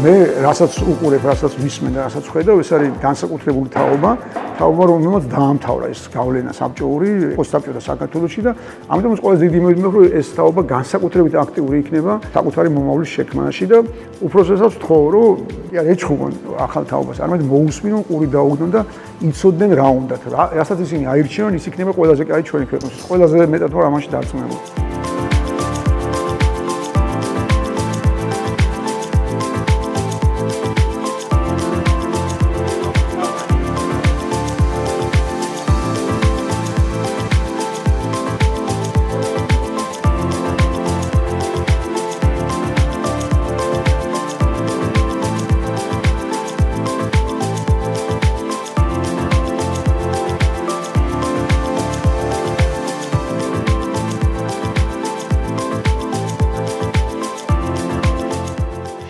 მე რასაც უყურებ, რასაც ვისმენ და რასაც ხედავ, ეს არის განსაკუთრებული თაობა, რომელმაც დაამთავრა ეს გავლენა საბჭოური, პოსტსაბჭოთა საქართველოში და ამიტომ ყველაზე დიდი იმედი მაქვს, რომ ეს თაობა განსაკუთრებით აქტიური იქნება საკუთარი მომავლის შექმნაში და უпроსესაც ვთხოვ, რომ არ ეჩხუბონ ახალ თაობას, არამედ მოусმინონ, ყური დაუგდონ და იცოდნენ რა უნდათ. რასაც ისინი აირჩევენ, ის იქნება ყველაზე კაი ჩვენი ქვეყნისთვის. ყველაზე მეტად ვარ ამაში დარწმუნებული.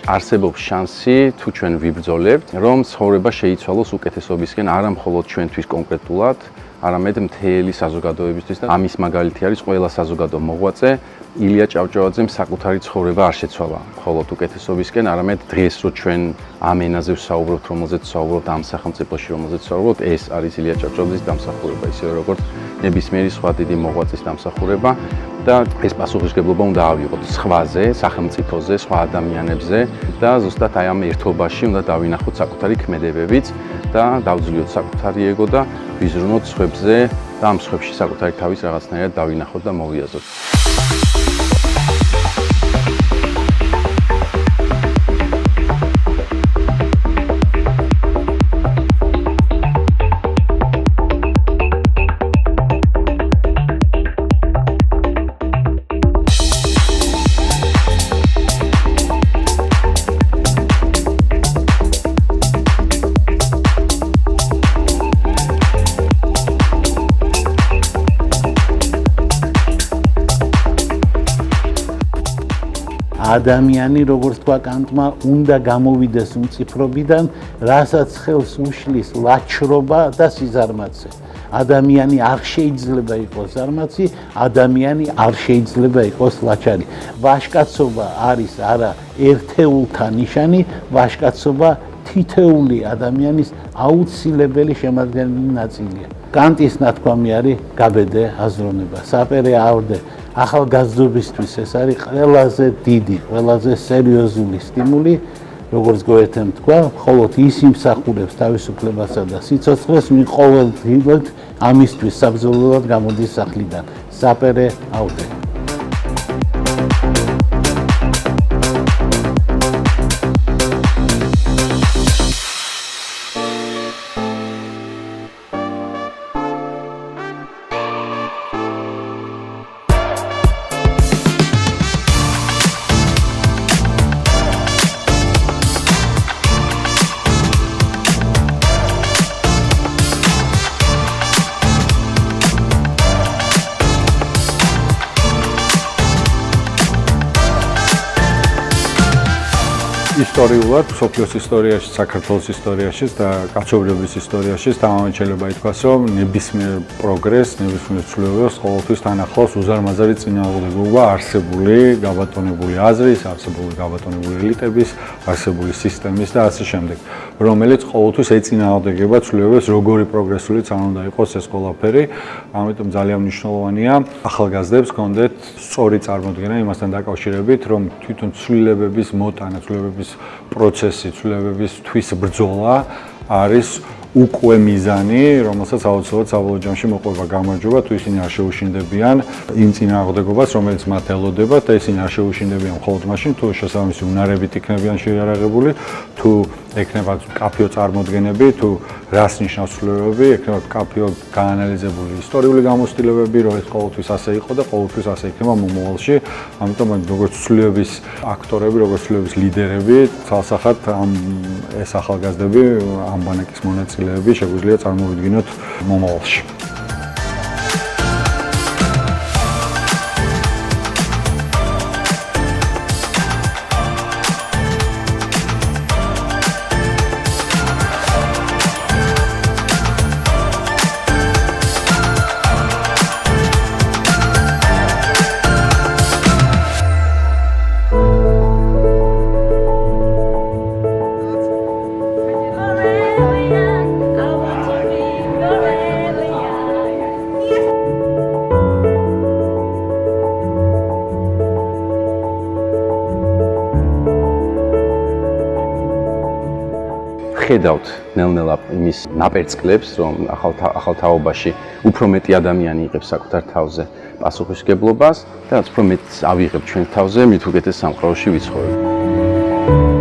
არსებობს შანსი თუ ჩვენ ვიბრძოლებთ, რომ ცხოვრება შეიცვალოს უკეთესობისკენ, არა მხოლოდ ჩვენთვის კონკრეტულად, არამედ მთელი საზოგადოებისთვის და ამის მაგალითი არის ყველა საზოგადო მოღვაწე ილია ჭავჭავაძემ საკუთარი ცხოვრება არ შეცვალა მხოლოდ უკეთესობისკენ, არამედ დღეს რო ჩვენ ამ ენაზე ვსაუბრობთ, რომელზეც ვსაუბრობთ, ამ სახელმწიფოში რომელზეც ვსაუბრობთ, ეს არის ილია ჭავჭავაძის დამსახურება, ისევე როგორც ნებისმიერი სხვა დიდი მოღვაწის დამსახურება და ეს პასუხისმგებლობა უნდა ავიღოთ სხვაზე, სახელმწიფოზე, სხვა ადამიანებზე და ზუსტად აი ამ ერთობაში უნდა დავინახოთ საკუთარი ქმედებებიც და დავძლიოთ საკუთარი ეგო და ვიზრუნოთ სხვებზე და ამ სხვებში საკუთარი თავის რაღაცნაირად დავინახოთ და მოვიაზოთ. ადამიანი, როგორც თქვა კანტმა, უნდა გამოვიდეს უმციფრობიდან, რასაც ხელს უშლის ლაჩრობა და სიზარმაცე. ადამიანი არ შეიძლება იყოს ზარმაცი, ადამიანი არ შეიძლება იყოს ლაჩარი. ვაჟკაცობა არის არა ერთეულთა ნიშანი, ვაჟკაცობა თითეული ადამიანის აუცილებელი შემადგენელი ნაწილია. კანტის ნათქვამი არის გაბედე აზროვნება, საპერე ავდე. ახალგაზრდობისთვის ეს არის ყველაზე დიდი, ყველაზე სერიოზული სტიმული, როგორც გვერდემ თქვა, მხოლოდ ის იმსახურებს თავისუფლებასა და სიცოცხლეს, ვინ ყოველდღიურად ამისთვის საბრძოლველად გამოდის სახლიდან. საპერე ავდე. ისტორიულად, მსოფლიოს ისტორიაში, საქართველოს ისტორიაში და კაცობრიობის ისტორიაში თამამაჩელება ითქვას, რომ ნებისმიერ პროგრესს, ნებისმიერ ცვლილებებს ყოველთვის თან ახლავს უზარმაზარი წინააღმდეგობა არსებული გაბატონებული აზრის, არსებული გაბატონებული ელიტების, არსებული სისტემის და ასე შემდეგ, რომელიც ყოველთვის ეწინააღმდეგება ცვლილებებს, როგორი პროგრესულიც არ უნდა იყოს ეს ყველაფერი. ამიტომ ძალიან მნიშვნელოვანია ახალგაზრდებს ჰქონდეთ სწორი წარმოდგენა იმასთან დაკავშირებით, რომ თვითონ ცვლილებების მოტანა, ცვლილებების პროცესი, ცვლილებებისთვის ბრძოლა არის უკვე მიზანი, რომელსაც აუცილებლად საბოლოო ჯამში მოყვება გამარჯვება, თუ ისინი არ შეუშინდებიან იმ წინააღმდეგობას, რომელიც მათ ელოდებათ და ისინი არ შეუშინდებიან მხოლოდ მაშინ, თუ შესაბამისი უნარებით იქნებიან შეიარაღებული, თუ ექნება კაფეო წარმოდგენები, თუ რას ნიშნავს ცვლილებები, ექნება კაფეო გაანალიზებული ისტორიული გამოცდილებები, რომ ეს ყოველთვის ასე იყო და ყოველთვის ასე იქნება მომავალში. ამიტომ როგორც ცვლილებების აქტორები, როგორც ცვლილებების ლიდერები, ცალსახად ეს ახალგაზრდები ამ ბანაკის მონაწილეები შეგვიძლია წარმოვიდგინოთ მომავალში. მიხედავთ ნელ-ნელა იმის ნაპერწკლებს, რომ ახალ თაობაში უფრო მეტი ადამიანი იღებს საკუთარ თავზე პასუხისმგებლობას და უფრო მეტ ავიღებ ჩვენ თავზე, მით უკეთეს სამყაროში ვიცხოვრებ.